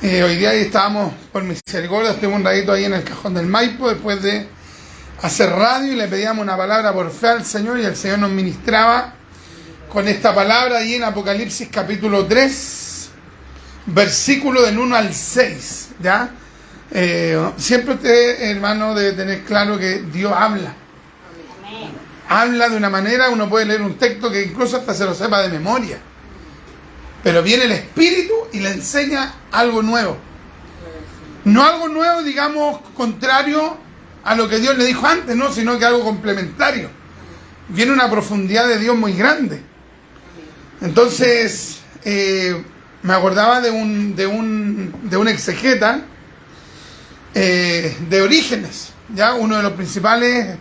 Hoy día estábamos, por misericordia, estuvimos un ratito ahí en el Cajón del Maipo después de hacer radio y le pedíamos una palabra por fe al Señor y el Señor nos ministraba con esta palabra ahí en Apocalipsis capítulo 3, versículo del 1 al 6, ¿ya? Siempre usted, hermano, debe tener claro que Dios habla. Habla de una manera, uno puede leer un texto que incluso hasta se lo sepa de memoria. Pero viene el Espíritu y le enseña algo nuevo. No algo nuevo, digamos, contrario a lo que Dios le dijo antes, no, sino que algo complementario. Viene una profundidad de Dios muy grande. Entonces, me acordaba de un exegeta de Orígenes, ya uno de los principales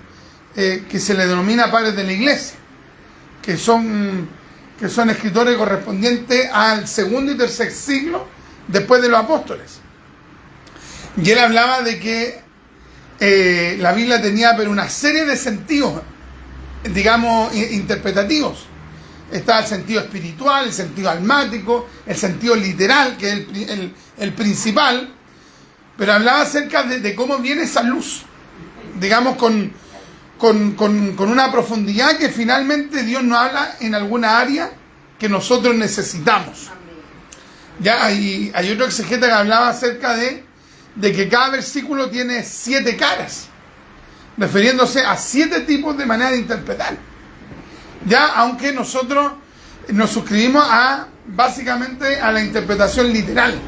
que se le denomina padres de la iglesia, que son escritores correspondientes al segundo y tercer siglo después de los apóstoles. Y él hablaba de que la Biblia tenía pero una serie de sentidos, digamos, interpretativos. Estaba el sentido espiritual, el sentido almático, el sentido literal, que es el principal, pero hablaba acerca de cómo viene esa luz, digamos, con una profundidad que finalmente Dios nos habla en alguna área que nosotros necesitamos. Ya hay otro exegeta que hablaba acerca de que cada versículo tiene 7 caras, refiriéndose a 7 tipos de manera de interpretar. Ya, aunque nosotros nos suscribimos básicamente a la interpretación literal,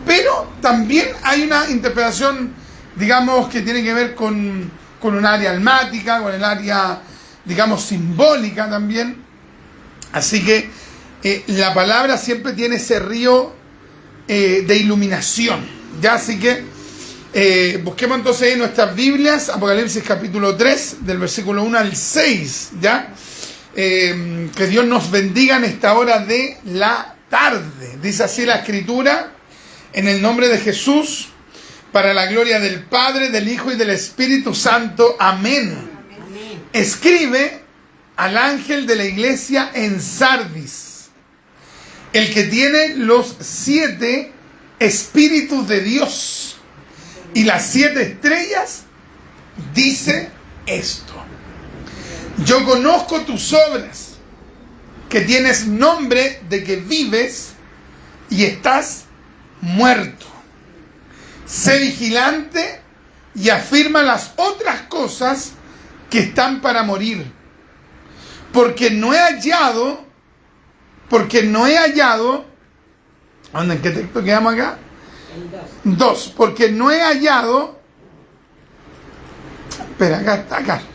pero también hay una interpretación, digamos, que tiene que ver con un área almática, con el área, digamos, simbólica también. Así que la palabra siempre tiene ese río de iluminación, ¿ya? Así que busquemos entonces en nuestras Biblias, Apocalipsis capítulo 3, del versículo 1 al 6, ¿ya? Que Dios nos bendiga en esta hora de la tarde. Dice así la Escritura: en el nombre de Jesús, para la gloria del Padre, del Hijo y del Espíritu Santo. Amén. Amén. Escribe al ángel de la iglesia en Sardis, el que tiene los 7 espíritus de Dios y las 7 estrellas, dice esto: yo conozco tus obras, que tienes nombre de que vives y estás muerto. Sé vigilante y afirma las otras cosas que están para morir, porque no he hallado, ¿en qué texto quedamos acá? 2, porque no he hallado,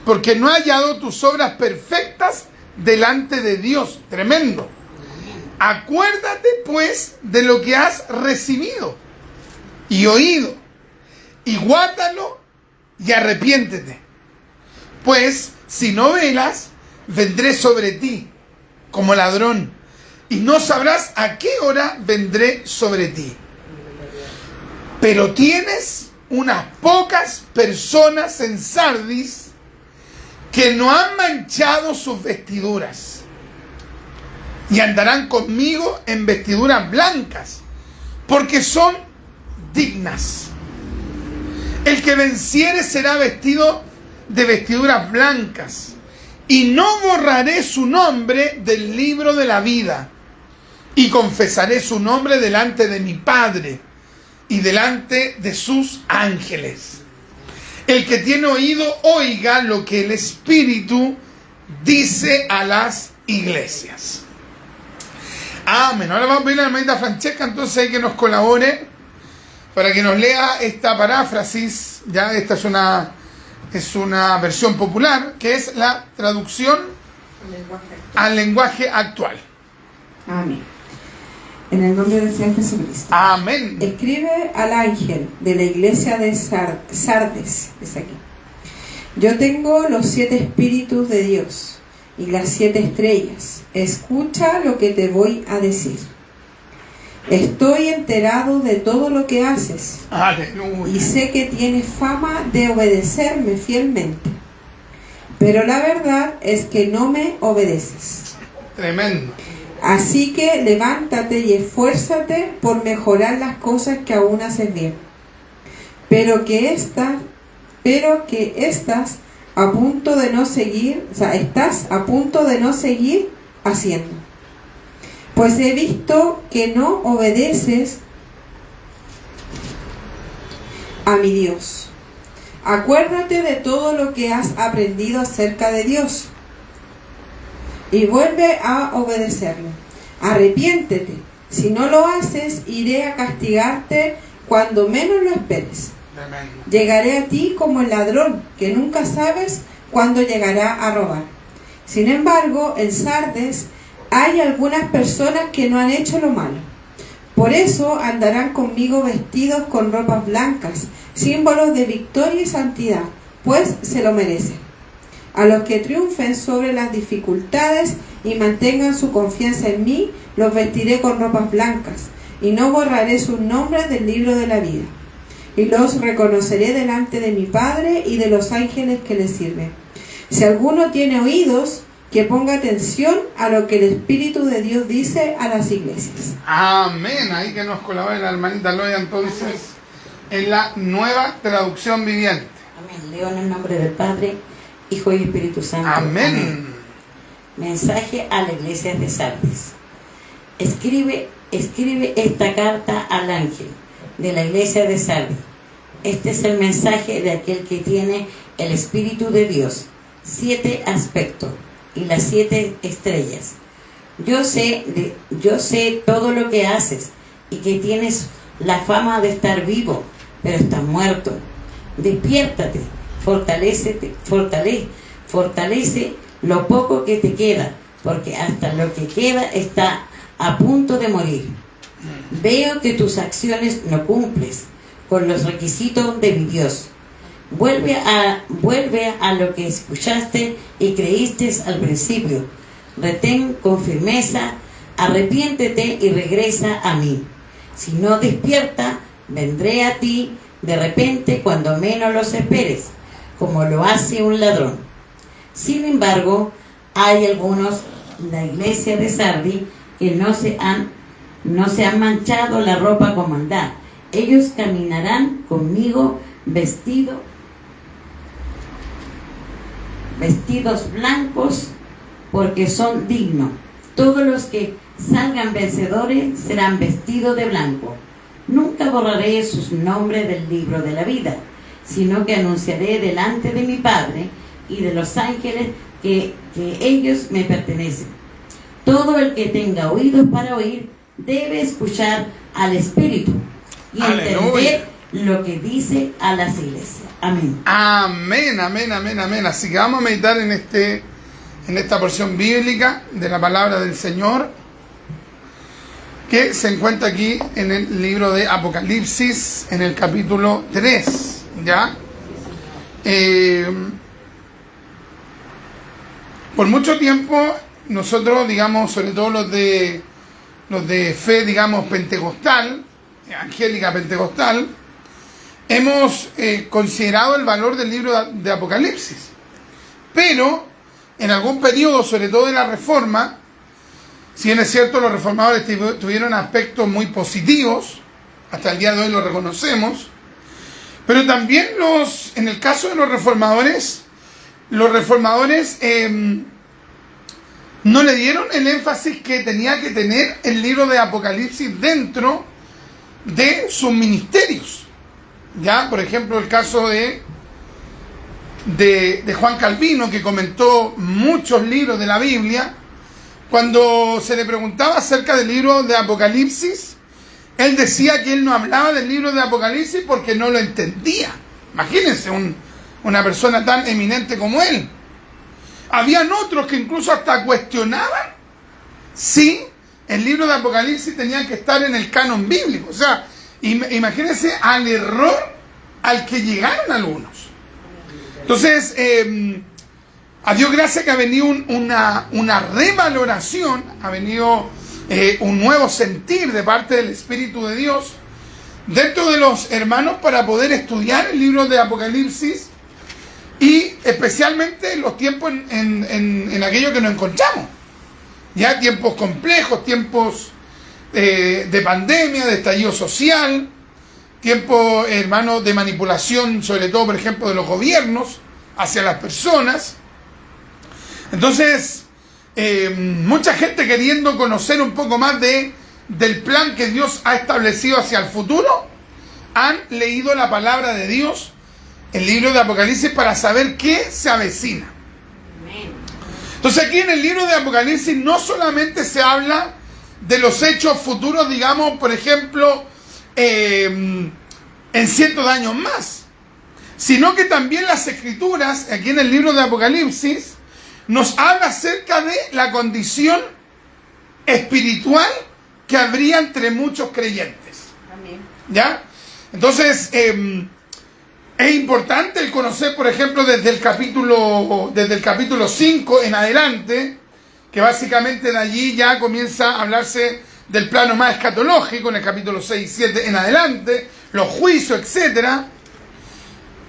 porque no he hallado tus obras perfectas delante de Dios. Tremendo. Acuérdate pues de lo que has recibido y oído, y guárdalo y arrepiéntete. Pues si no velas, vendré sobre ti como ladrón, y no sabrás a qué hora vendré sobre ti. Pero tienes unas pocas personas en Sardis que no han manchado sus vestiduras, y andarán conmigo en vestiduras blancas, porque son dignas. El que venciere será vestido de vestiduras blancas, y no borraré su nombre del libro de la vida, y confesaré su nombre delante de mi Padre y delante de sus ángeles. El que tiene oído, oiga lo que el Espíritu dice a las iglesias. Amén. Ahora vamos a pedirle a la hermanita Francesca entonces que nos colabore para que nos lea esta paráfrasis. Ya, esta es una versión popular, que es la traducción al lenguaje actual. Amén. En el nombre del Señor Jesucristo. Amén. Escribe al ángel de la iglesia de Sardes, es aquí: yo tengo los 7 espíritus de Dios y las 7 estrellas. Escucha lo que te voy a decir. Estoy enterado de todo lo que haces. Aleluya. Y sé que tienes fama de obedecerme fielmente, pero la verdad es que no me obedeces. Tremendo. Así que levántate y esfuérzate por mejorar las cosas que aún haces bien, pero que estás a punto de no seguir, estás a punto de no seguir haciendo. Pues he visto que no obedeces a mi Dios. Acuérdate de todo lo que has aprendido acerca de Dios y vuelve a obedecerlo. Arrepiéntete. Si no lo haces, iré a castigarte cuando menos lo esperes. Amén. Llegaré a ti como el ladrón, que nunca sabes cuándo llegará a robar. Sin embargo, en Sardes hay algunas personas que no han hecho lo malo. Por eso andarán conmigo vestidos con ropas blancas, símbolos de victoria y santidad, pues se lo merecen. A los que triunfen sobre las dificultades y mantengan su confianza en mí, los vestiré con ropas blancas, y no borraré sus nombres del libro de la vida. Y los reconoceré delante de mi Padre y de los ángeles que le sirven. Si alguno tiene oídos, que ponga atención a lo que el Espíritu de Dios dice a las iglesias. Amén. Ahí que nos colabora la hermanita Loya entonces en la Nueva Traducción Viviente. Amén. Leo en el nombre del Padre, Hijo y Espíritu Santo. Amén. Mensaje a la iglesia de Sardis. Escribe esta carta al ángel de la iglesia de Sardis. Este es el mensaje de aquel que tiene el Espíritu de Dios, 7 aspectos y las 7 estrellas. Yo sé todo lo que haces y que tienes la fama de estar vivo, pero estás muerto. Despiértate, fortalece lo poco que te queda, porque hasta lo que queda está a punto de morir. Veo que tus acciones no cumples con los requisitos de mi Dios. Vuelve a lo que escuchaste y creíste al principio. Retén con firmeza, arrepiéntete y regresa a mí. Si no despierta, vendré a ti de repente cuando menos los esperes, como lo hace un ladrón. Sin embargo, hay algunos en la iglesia de Sardis que no se han manchado la ropa con maldad. Ellos caminarán conmigo vestidos blancos, porque son dignos. Todos los que salgan vencedores serán vestidos de blanco. Nunca borraré sus nombres del libro de la vida, sino que anunciaré delante de mi Padre y de los ángeles que ellos me pertenecen. Todo el que tenga oídos para oír debe escuchar al Espíritu y entender lo que dice a las iglesias. Amén. Amén, amén, amén, amén. Así que vamos a meditar en esta porción bíblica de la palabra del Señor, que se encuentra aquí en el libro de Apocalipsis, en el capítulo 3, ¿ya? Por mucho tiempo, nosotros, digamos, sobre todo los de fe, digamos, pentecostal, evangélica pentecostal, hemos considerado el valor del libro de Apocalipsis. Pero, en algún periodo, sobre todo de la Reforma, si bien es cierto, los reformadores tuvieron aspectos muy positivos, hasta el día de hoy lo reconocemos, pero también en el caso de los reformadores no le dieron el énfasis que tenía que tener el libro de Apocalipsis dentro de sus ministerios. Ya, por ejemplo, el caso de Juan Calvino, que comentó muchos libros de la Biblia. Cuando se le preguntaba acerca del libro de Apocalipsis, él decía que él no hablaba del libro de Apocalipsis porque no lo entendía. Imagínense una persona tan eminente como él. Habían otros que incluso hasta cuestionaban si el libro de Apocalipsis tenía que estar en el canon bíblico. O sea, imagínense al error al que llegaron algunos. Entonces, a Dios gracias que ha venido una revaloración, ha venido un nuevo sentir de parte del Espíritu de Dios dentro de los hermanos para poder estudiar el libro de Apocalipsis, y especialmente en los tiempos en aquello que nos encontramos. ya tiempos complejos, tiempos de pandemia, de estallido social, tiempos, hermano, de manipulación, sobre todo, por ejemplo, de los gobiernos hacia las personas. Entonces, mucha gente queriendo conocer un poco más del plan que Dios ha establecido hacia el futuro, han leído la palabra de Dios, el libro de Apocalipsis, para saber qué se avecina. Entonces aquí en el libro de Apocalipsis no solamente se habla de los hechos futuros, digamos, por ejemplo, en cientos de años más, sino que también las Escrituras, aquí en el libro de Apocalipsis, nos habla acerca de la condición espiritual que habría entre muchos creyentes. Amén. ¿Ya? Entonces, es importante el conocer, por ejemplo, desde el capítulo 5 en adelante, que básicamente de allí ya comienza a hablarse del plano más escatológico, en el capítulo 6 y 7 en adelante, los juicios, etcétera.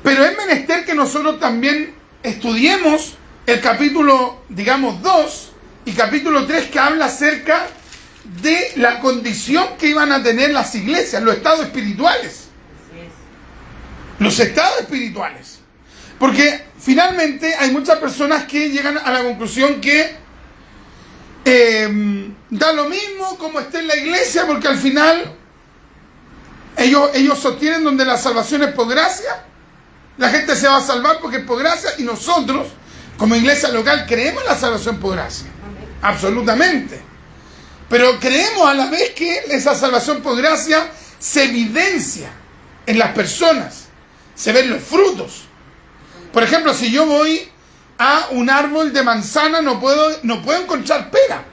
Pero es menester que nosotros también estudiemos el capítulo, digamos, 2 y capítulo 3, que habla acerca de la condición que iban a tener las iglesias, los estados espirituales. Los estados espirituales. Porque finalmente hay muchas personas que llegan a la conclusión que da lo mismo como esté en la iglesia, porque al final ellos sostienen donde la salvación es por gracia, la gente se va a salvar porque es por gracia, y nosotros como iglesia local creemos en la salvación por gracia. Amén. Absolutamente. Pero creemos a la vez que esa salvación por gracia se evidencia en las personas, se ven los frutos. Por ejemplo, si yo voy a un árbol de manzana, no puedo encontrar pera.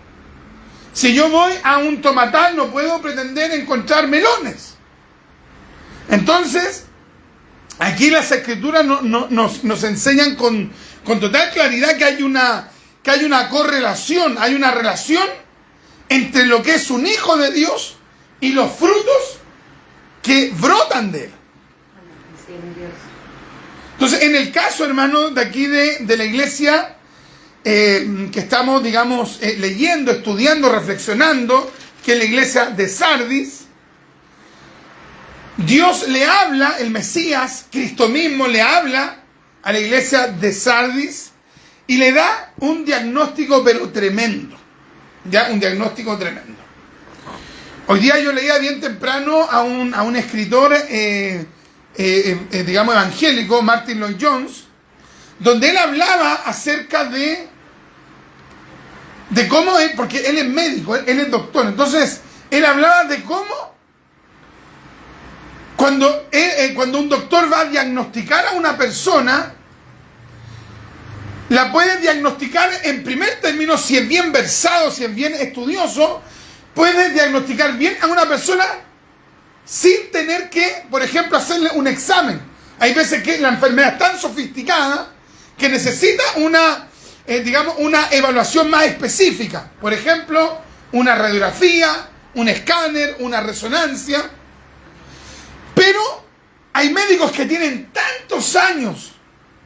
Si yo voy a un tomatal, no puedo pretender encontrar melones. Entonces, aquí las Escrituras nos enseñan con total claridad que hay una correlación, hay una relación entre lo que es un hijo de Dios y los frutos que brotan de él. Entonces, en el caso, hermano, de aquí de la iglesia que estamos, digamos, leyendo, estudiando, reflexionando, que es la iglesia de Sardis, Dios le habla, el Mesías, Cristo mismo le habla a la iglesia de Sardis y le da un diagnóstico pero tremendo. Ya, un diagnóstico tremendo. Hoy día yo leía bien temprano a un escritor, digamos, evangélico, Martin Lloyd-Jones, donde él hablaba acerca de cómo es, porque él es médico, él es doctor. Entonces, él hablaba de cómo cuando un doctor va a diagnosticar a una persona, la puede diagnosticar en primer término, si es bien versado, si es bien estudioso, puede diagnosticar bien a una persona sin tener que, por ejemplo, hacerle un examen. Hay veces que la enfermedad es tan sofisticada que necesita una evaluación más específica. Por ejemplo, una radiografía, un escáner, una resonancia. Pero hay médicos que tienen tantos años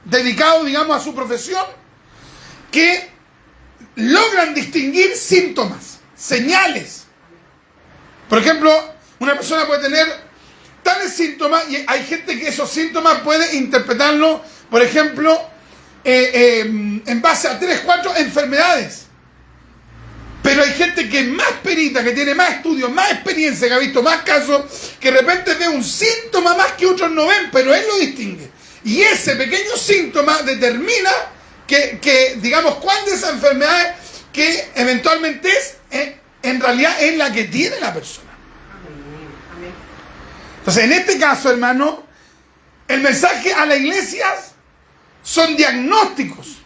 dedicados, digamos, a su profesión, que logran distinguir síntomas, señales. Por ejemplo, una persona puede tener tales síntomas y hay gente que esos síntomas puede interpretarlo, por ejemplo, en base a 3, 4 enfermedades. Pero hay gente que es más perita, que tiene más estudios, más experiencia, que ha visto más casos, que de repente ve un síntoma más que otros no ven, pero él lo distingue. Y ese pequeño síntoma determina que digamos, cuál de esas enfermedades que eventualmente en realidad es la que tiene la persona. Entonces, en este caso, hermano, el mensaje a la iglesia son diagnósticos,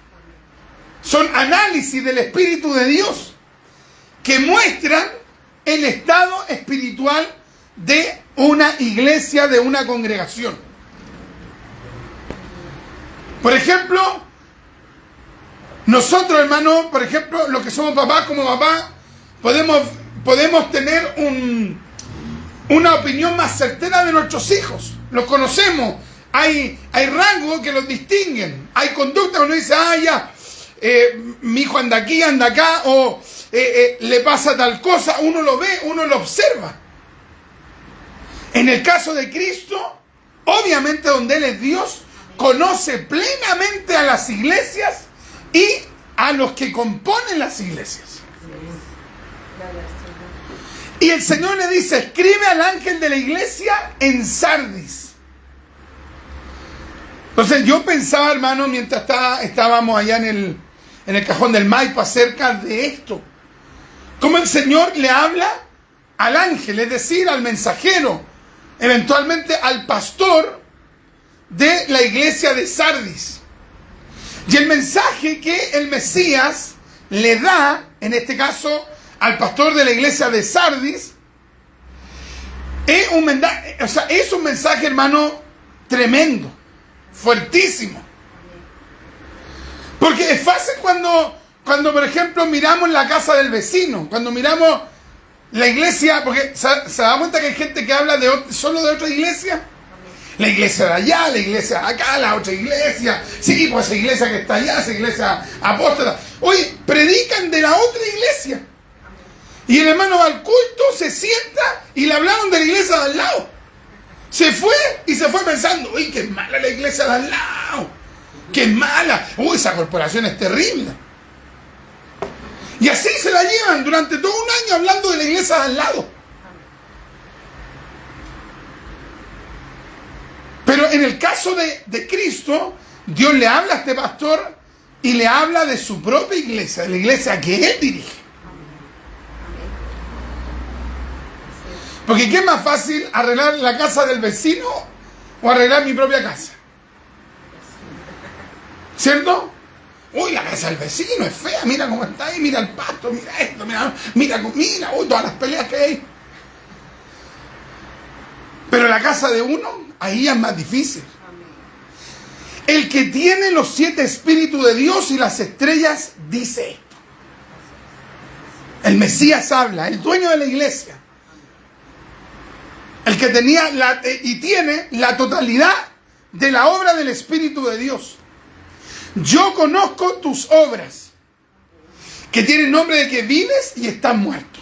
son análisis del Espíritu de Dios que muestran el estado espiritual de una iglesia, de una congregación. Por ejemplo, nosotros, hermano, por ejemplo, los que somos papás, como papás, podemos tener una opinión más certera de nuestros hijos. Los conocemos. Hay rasgos que los distinguen. Hay conductas que uno dice, mi hijo anda aquí, anda acá, o le pasa tal cosa, uno lo ve, uno lo observa. En el caso de Cristo, obviamente donde Él es Dios, conoce plenamente a las iglesias y a los que componen las iglesias. Y el Señor le dice, escribe al ángel de la iglesia en Sardis. Entonces yo pensaba, hermano, mientras estábamos allá en el cajón del Maipo acerca de esto, cómo el Señor le habla al ángel, es decir, al mensajero, eventualmente al pastor de la iglesia de Sardis. Y el mensaje que el Mesías le da, en este caso al pastor de la iglesia de Sardis, es un mensaje, hermano, tremendo, fuertísimo. Porque es fácil cuando por ejemplo miramos la casa del vecino, cuando miramos la iglesia, porque se da cuenta que hay gente que habla solo de otra iglesia. La iglesia de allá, la iglesia de acá, la otra iglesia. Sí, pues esa iglesia que está allá, esa iglesia apóstata. Oye, predican de la otra iglesia. Y el hermano va al culto, se sienta y le hablaron de la iglesia de al lado. Se fue y se fue pensando, uy, qué mala la iglesia de al lado. Qué mala. Uy, esa corporación es terrible. Y así se la llevan durante todo un año hablando de la iglesia de al lado. Pero en el caso de Cristo, Dios le habla a este pastor y le habla de su propia iglesia, de la iglesia que Él dirige. Porque ¿qué es más fácil, arreglar la casa del vecino o arreglar mi propia casa? ¿Cierto? Uy, la casa del vecino es fea, mira cómo está ahí, mira el pasto, mira esto, mira, uy, todas las peleas que hay. Pero la casa de uno, ahí es más difícil. El que tiene los 7 espíritus de Dios y las estrellas dice esto. El Mesías habla, el dueño de la iglesia. El que tenía y tiene la totalidad de la obra del Espíritu de Dios. Yo conozco tus obras, que tienen nombre de que vives y estás muerto.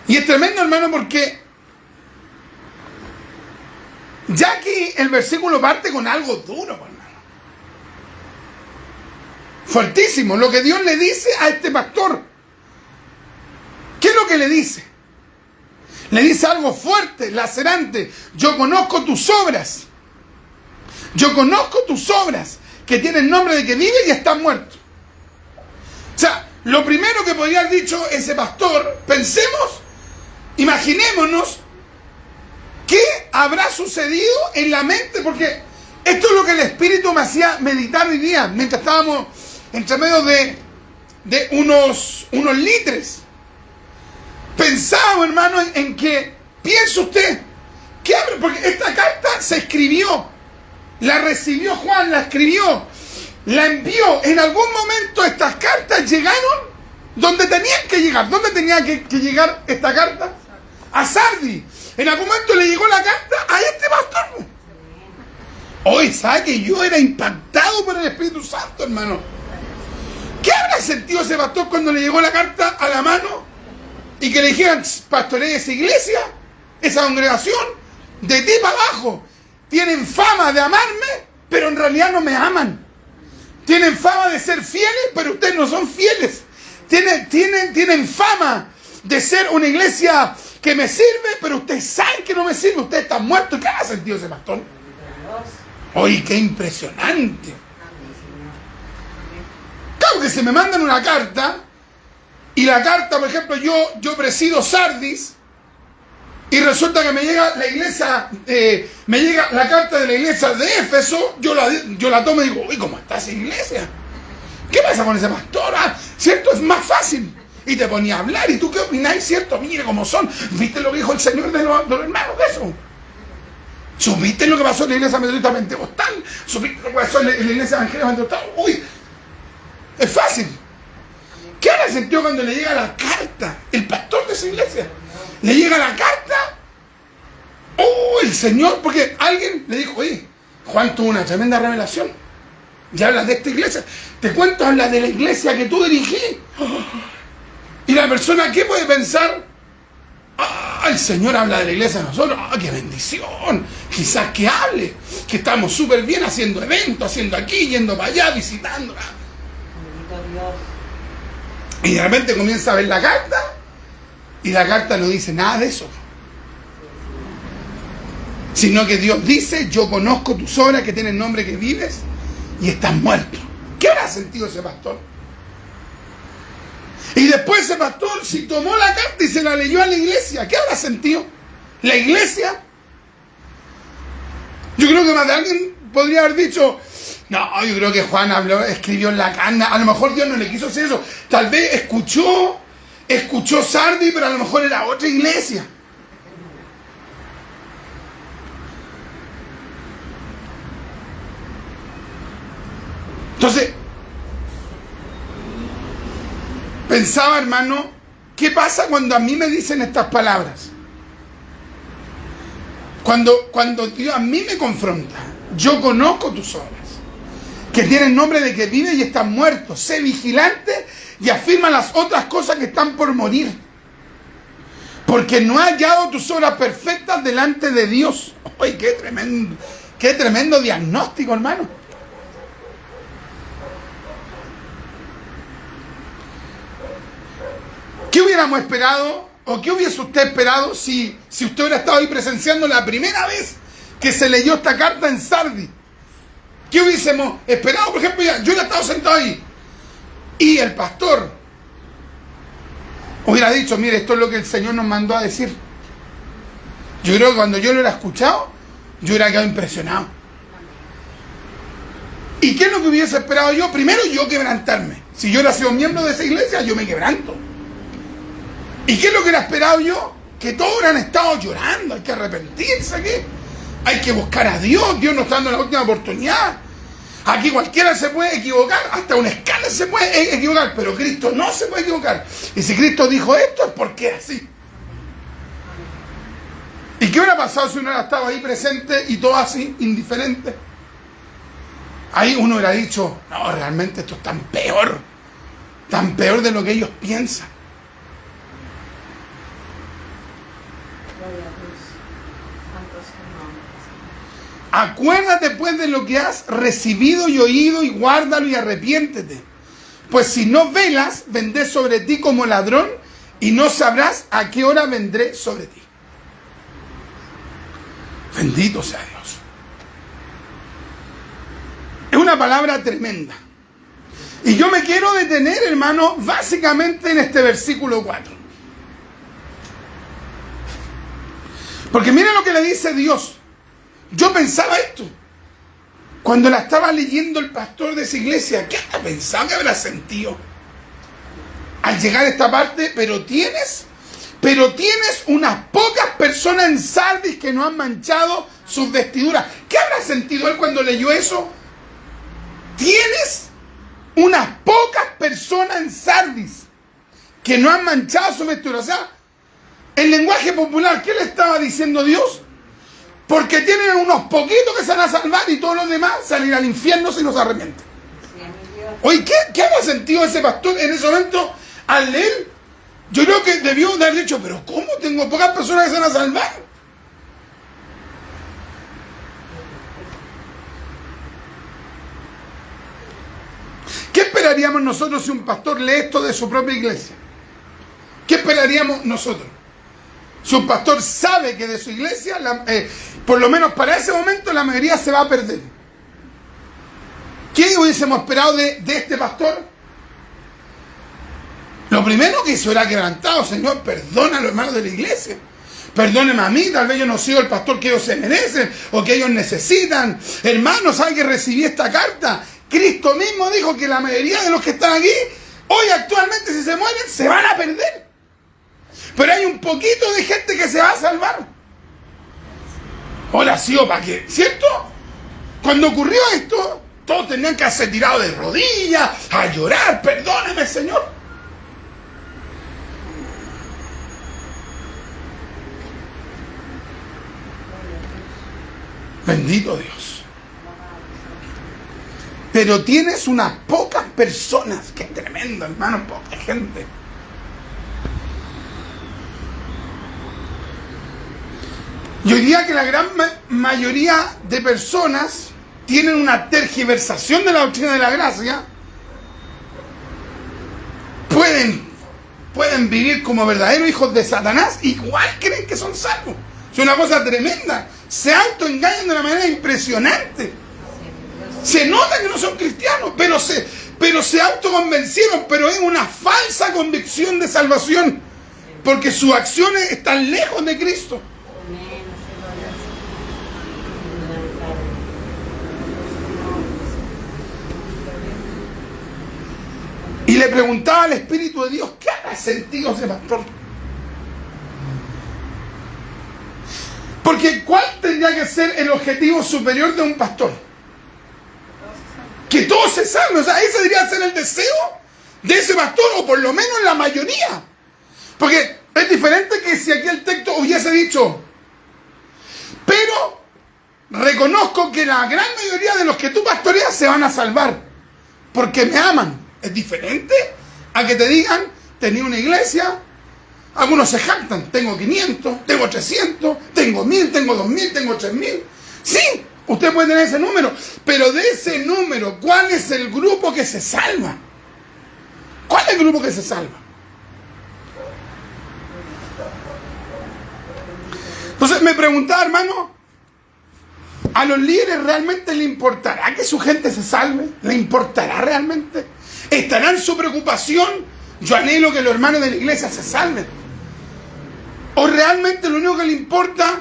Y es tremendo, hermano, porque ya aquí el versículo parte con algo duro, hermano. Fuertísimo, lo que Dios le dice a este pastor. ¿Qué es lo que le dice? Le dice algo fuerte, lacerante. Yo conozco tus obras. Yo conozco tus obras, que tienen nombre de que vive y está muerto. O sea, lo primero que podría haber dicho ese pastor, pensemos, imaginémonos qué habrá sucedido en la mente, porque esto es lo que el Espíritu me hacía meditar hoy día, mientras estábamos entre medio de unos litres. Pensaba, hermano, en que, piensa usted, ¿qué abre? Porque esta carta se escribió, la recibió Juan, la escribió, la envió. En algún momento estas cartas llegaron donde tenían que llegar. ¿Dónde tenía que llegar esta carta? A Sardis. En algún momento le llegó la carta a este pastor. Hoy, ¿sabe que yo era impactado por el Espíritu Santo, hermano? ¿Qué habrá sentido ese pastor cuando le llegó la carta a la mano? Y que le dijeran, pastoree esa iglesia, esa congregación, de ti para abajo. Tienen fama de amarme, pero en realidad no me aman. Tienen fama de ser fieles, pero ustedes no son fieles. Tienen fama de ser una iglesia que me sirve, pero ustedes saben que no me sirve. Ustedes están muertos. ¿Qué ha sentido ese pastor? Oye, qué impresionante. Claro que se me mandan una carta. Y la carta, por ejemplo, yo presido Sardis y resulta que me llega la iglesia, me llega la carta de la iglesia de Éfeso, yo la tomo y digo, uy, ¿cómo está esa iglesia? ¿Qué pasa con ese pastor? Ah, ¿cierto? Es más fácil. Y te ponía a hablar, ¿y tú qué opináis? ¿Cierto? Mire cómo son. ¿Viste lo que dijo el Señor de los hermanos de eso? ¿Supiste lo que pasó en la iglesia metodista pentecostal? ¿Supiste lo que pasó en la iglesia evangélica pentecostal? Uy, es fácil. ¿Qué habrá sentido cuando le llega la carta? El pastor de esa iglesia. Le llega la carta. Oh, el Señor, porque alguien le dijo, oye, Juan tuvo una tremenda revelación. Y habla de esta iglesia. Te cuento, habla de la iglesia que tú dirigí. Y la persona, ¿qué puede pensar? Ah, el Señor habla de la iglesia de nosotros. Ah, qué bendición. Quizás que hable. Que estamos súper bien haciendo eventos, haciendo aquí, yendo para allá, visitando. Y de repente comienza a ver la carta. Y la carta no dice nada de eso. Sino que Dios dice, yo conozco tus obras que tienen nombre que vives y estás muerto. ¿Qué habrá sentido ese pastor? Y después ese pastor, si tomó la carta y se la leyó a la iglesia, ¿qué habrá sentido? ¿La iglesia? Yo creo que más de alguien podría haber dicho, no, yo creo que Juan escribió en la carne, a lo mejor Dios no le quiso hacer eso. Tal vez escuchó Sardis, pero a lo mejor era otra iglesia. Entonces, pensaba, hermano, ¿qué pasa cuando a mí me dicen estas palabras? Cuando Dios a mí me confronta, yo conozco tus obras, que tienen nombre de que vive y están muertos, sé vigilante y afirma las otras cosas que están por morir, porque no he hallado tus obras perfectas delante de Dios. ¡Ay, qué tremendo diagnóstico, hermano! ¿Qué hubiéramos esperado o qué hubiese usted esperado si usted hubiera estado ahí presenciando la primera vez que se leyó esta carta en Sardis? ¿Qué hubiésemos esperado? Por ejemplo, yo hubiera estado sentado ahí y el pastor hubiera dicho, mire, esto es lo que el Señor nos mandó a decir. Yo creo que cuando yo lo hubiera escuchado, yo hubiera quedado impresionado. ¿Y qué es lo que hubiese esperado yo? Primero, yo quebrantarme. Si yo hubiera sido miembro de esa iglesia, yo me quebranto. ¿Y qué es lo que hubiera esperado yo? Que todos hubieran estado llorando. Hay que arrepentirse aquí. Hay que buscar a Dios. Dios nos está dando la última oportunidad. Aquí cualquiera se puede equivocar. Hasta una escala se puede equivocar. Pero Cristo no se puede equivocar. Y si Cristo dijo esto, es porque es así. ¿Y qué hubiera pasado si uno hubiera estado ahí presente y todo así, indiferente? Ahí uno hubiera dicho, no, realmente esto es tan peor de lo que ellos piensan. Acuérdate pues de lo que has recibido y oído y guárdalo y arrepiéntete. Pues si no velas, vendré sobre ti como ladrón y no sabrás a qué hora vendré sobre ti. Bendito sea Dios. Es una palabra tremenda. Y yo me quiero detener, hermano, básicamente en este versículo 4. Porque mira lo que le dice Dios. Yo pensaba esto. Cuando la estaba leyendo el pastor de esa iglesia, ¿qué habrá pensado? ¿Qué habrá sentido? Al llegar a esta parte, pero tienes unas pocas personas en Sardis que no han manchado sus vestiduras. ¿Qué habrá sentido él cuando leyó eso? Tienes unas pocas personas en Sardis que no han manchado sus vestiduras. O sea, en lenguaje popular, ¿qué le estaba diciendo Dios? Porque tienen unos poquitos que se van a salvar y todos los demás salir al infierno si no se arrepienten. Oye, ¿qué habrá sentido ese pastor en ese momento al leer? Yo creo que debió de haber dicho, pero ¿cómo tengo pocas personas que se van a salvar? ¿Qué esperaríamos nosotros si un pastor lee esto de su propia iglesia? ¿Qué esperaríamos nosotros? Si un pastor sabe que de su iglesia, por lo menos para ese momento, la mayoría se va a perder. ¿Qué hubiésemos esperado de este pastor? Lo primero que se hubiera quebrantado, Señor, perdona a los hermanos de la iglesia. Perdónenme a mí, tal vez yo no soy el pastor que ellos se merecen o que ellos necesitan. Hermanos, hay que recibir esta carta. Cristo mismo dijo que la mayoría de los que están aquí, hoy actualmente si se mueren, se van a perder. Pero hay un poquito de gente que se va a salvar. Hola, sí, o para qué, ¿cierto? Cuando ocurrió esto, todos tenían que hacerse tirado de rodillas, a llorar, perdóname, Señor. Bendito Dios. Pero tienes unas pocas personas. Qué tremendo, hermano, poca gente. Y hoy día que la gran mayoría de personas tienen una tergiversación de la doctrina de la gracia, pueden vivir como verdaderos hijos de Satanás, igual creen que son salvos. Es una cosa tremenda. Se autoengañan de una manera impresionante. Se nota que no son cristianos, pero se autoconvencieron, pero es una falsa convicción de salvación, porque sus acciones están lejos de Cristo. Y le preguntaba al Espíritu de Dios, ¿qué hará sentido ese pastor? Porque ¿cuál tendría que ser el objetivo superior de un pastor? Que todos se salven. O sea, ese debería ser el deseo de ese pastor, o por lo menos la mayoría. Porque es diferente que si aquí el texto hubiese dicho, pero reconozco que la gran mayoría de los que tú pastoreas se van a salvar, porque me aman. Es diferente a que te digan, tenía una iglesia, algunos se jactan, tengo 500, tengo 300, tengo 1000, tengo 2000, tengo 3000. Sí, usted puede tener ese número, pero de ese número, ¿cuál es el grupo que se salva? ¿Cuál es el grupo que se salva? Entonces me preguntaba, hermano, ¿a los líderes realmente le importará que su gente se salve? ¿Le importará realmente? ¿Estará en su preocupación? Yo anhelo que los hermanos de la iglesia se salven. ¿O realmente lo único que le importa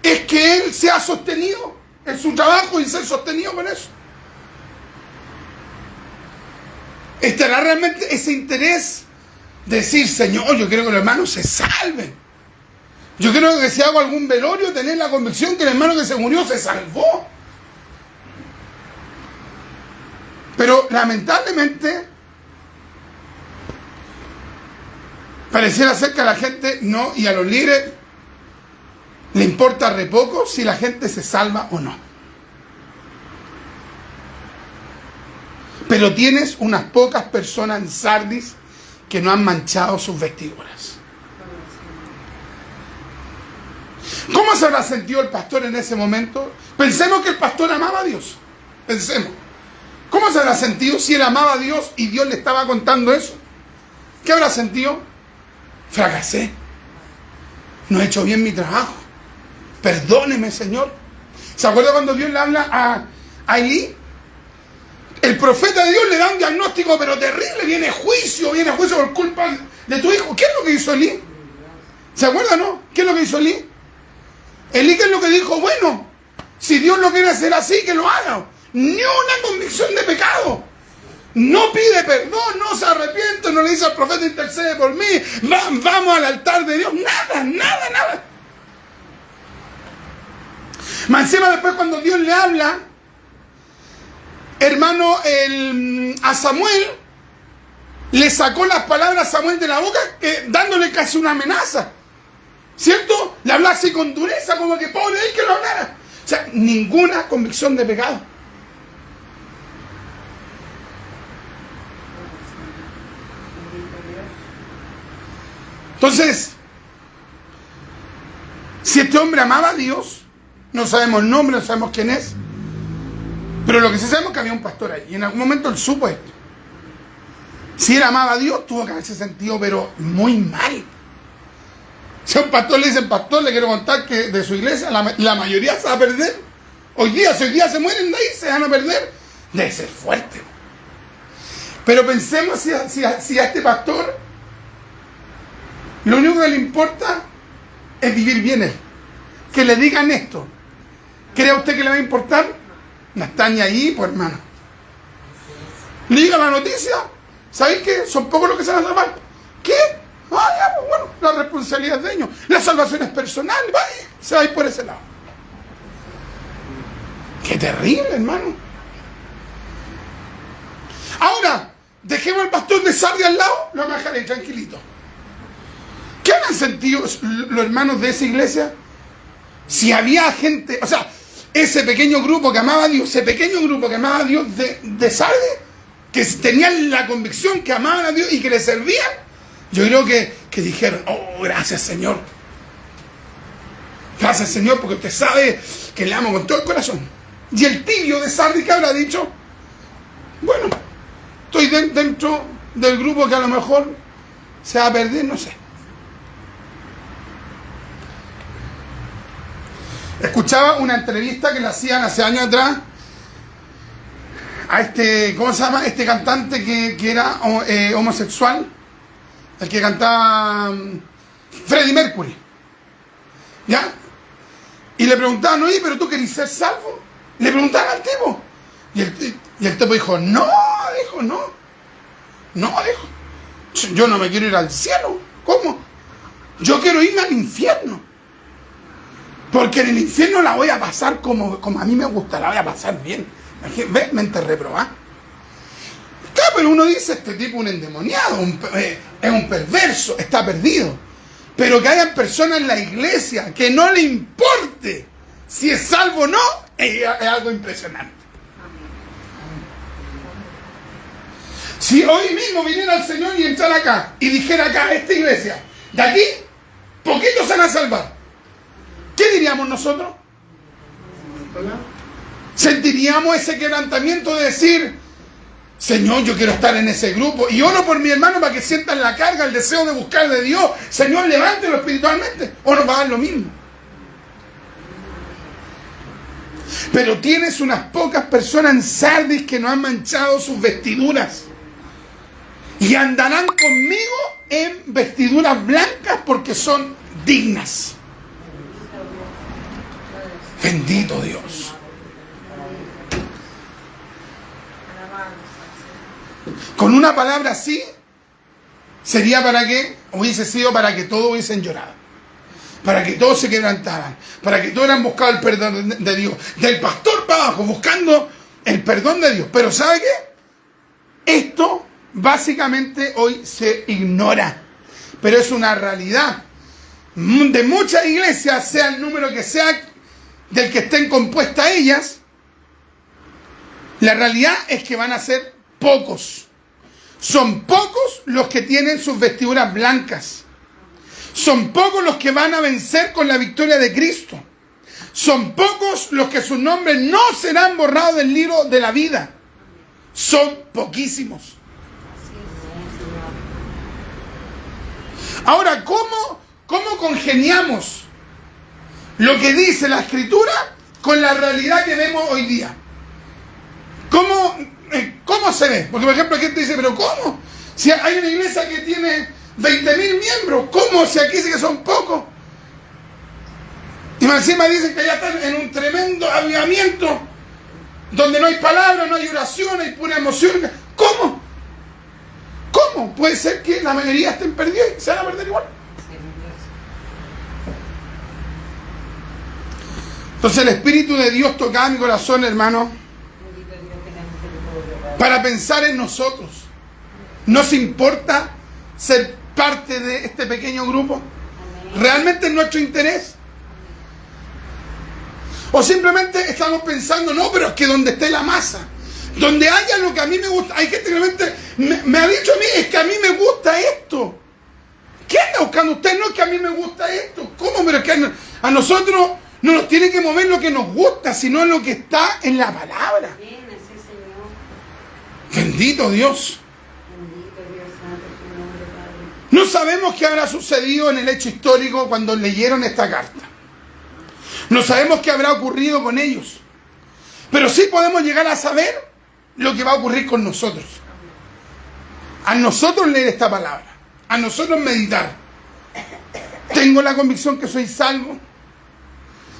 es que él sea sostenido en su trabajo y ser sostenido con eso? ¿Estará realmente ese interés de decir, Señor, yo quiero que los hermanos se salven? Yo creo que si hago algún velorio, tener la convicción que el hermano que se murió se salvó. Pero lamentablemente pareciera ser que a la gente no, y a los líderes le importa re poco si la gente se salva o no. Pero tienes unas pocas personas en Sardis que no han manchado sus vestiduras. ¿Cómo se habrá sentido el pastor en ese momento? Pensemos que el pastor amaba a Dios. Pensemos. ¿Cómo se habrá sentido si él amaba a Dios y Dios le estaba contando eso? ¿Qué habrá sentido? Fracasé. No he hecho bien mi trabajo. Perdóneme, Señor. ¿Se acuerda cuando Dios le habla a Elí? El profeta de Dios le da un diagnóstico, pero terrible. Viene juicio por culpa de tu hijo. ¿Qué es lo que hizo Elí? ¿Se acuerda, no? ¿Qué es lo que hizo Elí? Elí, ¿qué es lo que dijo? Bueno, si Dios lo quiere hacer así, que lo haga. Ni una convicción de pecado. No pide perdón, no se arrepiente, no le dice al profeta, intercede por mí, vamos al altar de Dios. Nada. Más encima, después cuando Dios le habla, hermano, a Samuel, le sacó las palabras a Samuel de la boca, dándole casi una amenaza. ¿Cierto? Le habla así con dureza, como que pobre él que lo hablara. O sea, ninguna convicción de pecado. Entonces, si este hombre amaba a Dios, no sabemos el nombre, no sabemos quién es, pero lo que sí sabemos es que había un pastor ahí, y en algún momento él supo esto. Si él amaba a Dios, tuvo que haberse sentido, pero muy mal. Si a un pastor le dicen, pastor, le quiero contar que de su iglesia la mayoría se va a perder. Si hoy día se mueren de ahí, se van a perder. Debe ser fuerte. Pero pensemos si a este pastor lo único que le importa es vivir bien él. Que le digan esto. ¿Cree usted que le va a importar? No está ni ahí, pues hermano. Le diga la noticia. ¿Sabéis qué? Son pocos los que se van a salvar. ¿Qué? Ya, pues bueno, la responsabilidad es de ellos. La salvación es personal. Vaya, se va a ir por ese lado. Qué terrible, hermano. Ahora, dejemos al pastor de Sardis al lado, lo vamos a dejar ahí tranquilito. ¿Qué habrán sentido los hermanos de esa iglesia? Si había gente, o sea, ese pequeño grupo que amaba a Dios, de Sardes, que tenían la convicción que amaban a Dios y que le servían, yo creo que dijeron, oh, gracias Señor. Gracias Señor, porque usted sabe que le amo con todo el corazón. Y el tibio de Sardes, que habrá dicho, bueno, estoy dentro del grupo que a lo mejor se va a perder, no sé. Escuchaba una entrevista que le hacían hace años atrás a ¿cómo se llama? Este cantante que era homosexual, el que cantaba Freddie Mercury, ¿ya? Y le preguntaban, oye, pero tú querés ser salvo. Le preguntaban al tipo. Y el tipo dijo, no, yo no me quiero ir al cielo. ¿Cómo? Yo quiero irme al infierno. Porque en el infierno la voy a pasar como a mí me gusta, la voy a pasar bien. ¿Ves? Mente reprobada. Claro, pero uno dice, este tipo es un endemoniado, es un perverso, está perdido. Pero que hayan personas en la iglesia que no le importe si es salvo o no, es algo impresionante. Si hoy mismo viniera el Señor y entrara acá y dijera acá, esta iglesia, de aquí, poquitos se van a salvar, ¿qué diríamos nosotros? Sentiríamos ese quebrantamiento de decir, Señor, yo quiero estar en ese grupo y oro por mi hermano para que sientan la carga, el deseo de buscar de Dios. Señor, levántelo espiritualmente, o nos va a dar lo mismo. Pero tienes unas pocas personas en Sardis que no han manchado sus vestiduras y andarán conmigo en vestiduras blancas porque son dignas. Bendito Dios. Con una palabra así, sería hubiese sido para que todos hubiesen llorado, para que todos se quebrantaran, para que todos hubieran buscado el perdón de Dios, del pastor para abajo, buscando el perdón de Dios. Pero ¿sabe qué? Esto básicamente hoy se ignora, pero es una realidad. De muchas iglesias, sea el número que sea del que estén compuestas ellas, la realidad es que van a ser pocos. Son pocos los que tienen sus vestiduras blancas. Son pocos los que van a vencer con la victoria de Cristo. Son pocos los que sus nombres no serán borrados del libro de la vida. Son poquísimos. Ahora, ¿cómo congeniamos lo que dice la Escritura con la realidad que vemos hoy día? ¿Cómo se ve? Porque, por ejemplo, aquí te dice, ¿pero cómo? Si hay una iglesia que tiene 20.000 miembros, ¿cómo? Si aquí sí que son pocos. Y encima dicen que ya están en un tremendo avivamiento, donde no hay palabras, no hay oración, hay pura emoción. ¿Cómo? ¿Cómo? Puede ser que la mayoría estén perdidos y se van a perder igual. Entonces el Espíritu de Dios tocaba mi corazón, hermano, para pensar en nosotros. ¿Nos importa ser parte de este pequeño grupo? ¿Realmente es nuestro interés? ¿O simplemente estamos pensando, no, pero es que donde esté la masa, donde haya lo que a mí me gusta? Hay gente que realmente me ha dicho a mí, es que a mí me gusta esto. ¿Qué anda buscando usted? No, es que a mí me gusta esto. ¿Cómo? Pero es que a nosotros no nos tiene que mover lo que nos gusta, sino lo que está en la palabra. Bendito Dios. No sabemos qué habrá sucedido en el hecho histórico cuando leyeron esta carta. No sabemos qué habrá ocurrido con ellos. Pero sí podemos llegar a saber lo que va a ocurrir con nosotros. A nosotros leer esta palabra. A nosotros meditar. Tengo la convicción que soy salvo.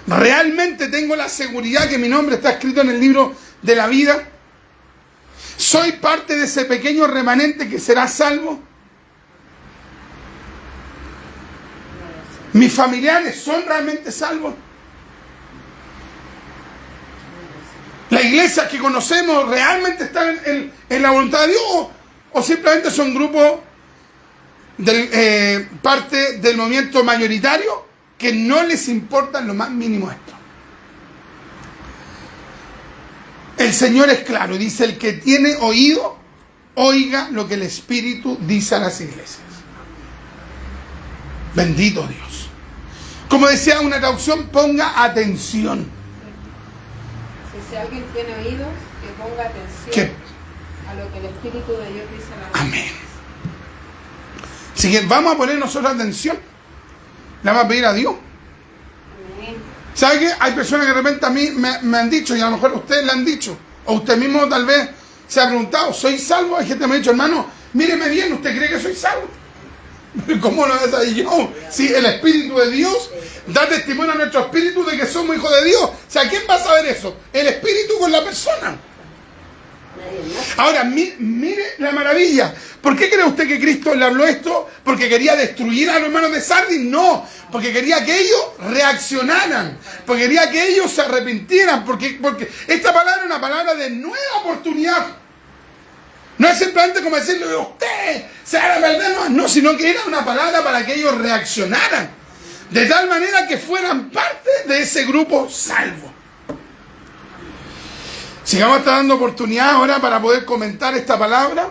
Realmente tengo la seguridad que mi nombre está escrito en el libro de la vida. ¿Soy parte de ese pequeño remanente que será salvo? ¿Mis familiares son realmente salvos? ¿La iglesia que conocemos realmente está en la voluntad de Dios? ¿O simplemente son grupos, parte del movimiento mayoritario que no les importa en lo más mínimo esto? El Señor es claro, dice: el que tiene oído, oiga lo que el Espíritu dice a las iglesias. Bendito Dios. Como decía una traducción, ponga atención. Si alguien tiene oídos, que ponga atención Que- a lo que el Espíritu de Dios dice a la Amén. Así que vamos a poner nosotros atención. Le vamos a pedir a Dios. Amén. ¿Sabe qué? Hay personas que de repente a mí me han dicho, y a lo mejor ustedes le han dicho, o usted mismo tal vez se ha preguntado: ¿soy salvo? Hay gente que me ha dicho: hermano, míreme bien, ¿usted cree que soy salvo? ¿Cómo lo voy a saber yo? Si el Espíritu de Dios da testimonio a nuestro espíritu de que somos hijos de Dios. O sea, ¿quién va a saber eso? El Espíritu con la persona. Ahora, mire la maravilla. ¿Por qué cree usted que Cristo le habló esto? ¿Porque quería destruir a los hermanos de Sardis? No, porque quería que ellos reaccionaran, porque quería que ellos se arrepintieran, porque esta palabra es una palabra de nueva oportunidad. No es simplemente como decirle: usted se va a perder, no, sino que era una palabra para que ellos reaccionaran, de tal manera que fueran parte de ese grupo salvo. Sigamos dando oportunidad ahora para poder comentar esta palabra.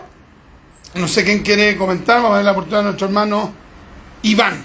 No sé quién quiere comentar. Vamos a dar la oportunidad a nuestro hermano Iván.